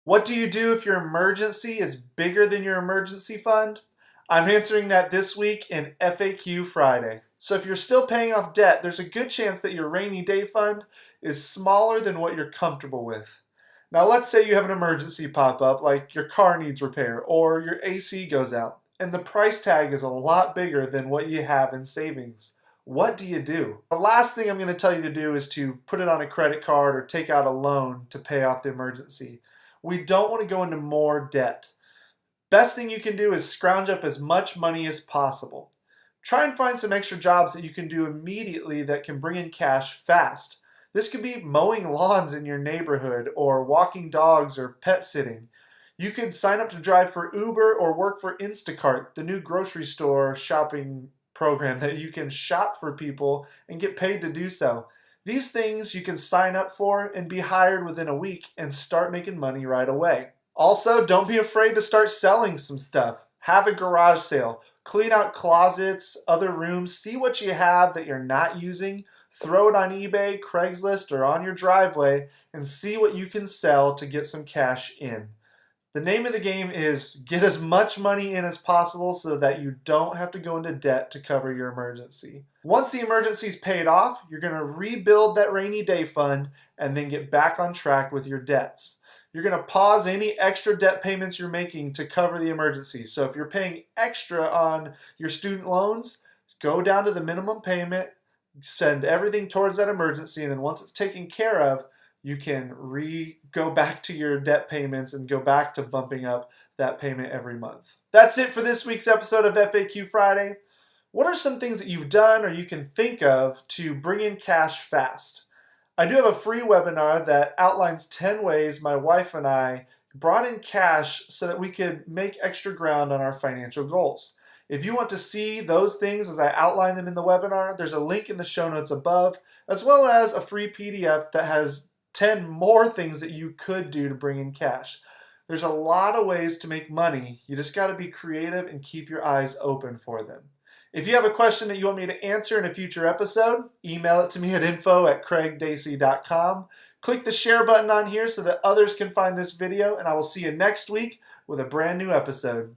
What do you do if your emergency is bigger than your emergency fund? I'm answering that this week in FAQ Friday. So if you're still paying off debt, there's a good chance that your rainy day fund is smaller than what you're comfortable with. Now let's say you have an emergency pop up, like your car needs repair or your AC goes out, and the price tag is a lot bigger than what you have in savings. What do you do? The last thing I'm going to tell you to do is to put it on a credit card or take out a loan to pay off the emergency. We don't want to go into more debt. Best thing you can do is scrounge up as much money as possible. Try and find some extra jobs that you can do immediately that can bring in cash fast. This could be mowing lawns in your neighborhood or walking dogs or pet sitting. You could sign up to drive for Uber or work for Instacart, the new grocery store shopping program that you can shop for people and get paid to do so. These things you can sign up for and be hired within a week and start making money right away. Also, don't be afraid to start selling some stuff. Have a garage sale. Clean out closets, other rooms, see what you have that you're not using, throw it on eBay, Craigslist, or on your driveway, and see what you can sell to get some cash in. The name of the game is get as much money in as possible so that you don't have to go into debt to cover your emergency. Once the emergency is paid off, you're going to rebuild that rainy day fund and then get back on track with your debts. You're going to pause any extra debt payments you're making to cover the emergency. So if you're paying extra on your student loans, go down to the minimum payment, send everything towards that emergency, and then once it's taken care of, you can go back to your debt payments and go back to bumping up that payment every month. That's it for this week's episode of FAQ Friday. What are some things that you've done or you can think of to bring in cash fast? I do have a free webinar that outlines 10 ways my wife and I brought in cash so that we could make extra ground on our financial goals. If you want to see those things as I outline them in the webinar, there's a link in the show notes above, as well as a free PDF that has 10 more things that you could do to bring in cash. There's a lot of ways to make money. You just got to be creative and keep your eyes open for them. If you have a question that you want me to answer in a future episode, email it to me at info@craigdacey.com. Click the share button on here so that others can find this video, and I will see you next week with a brand new episode.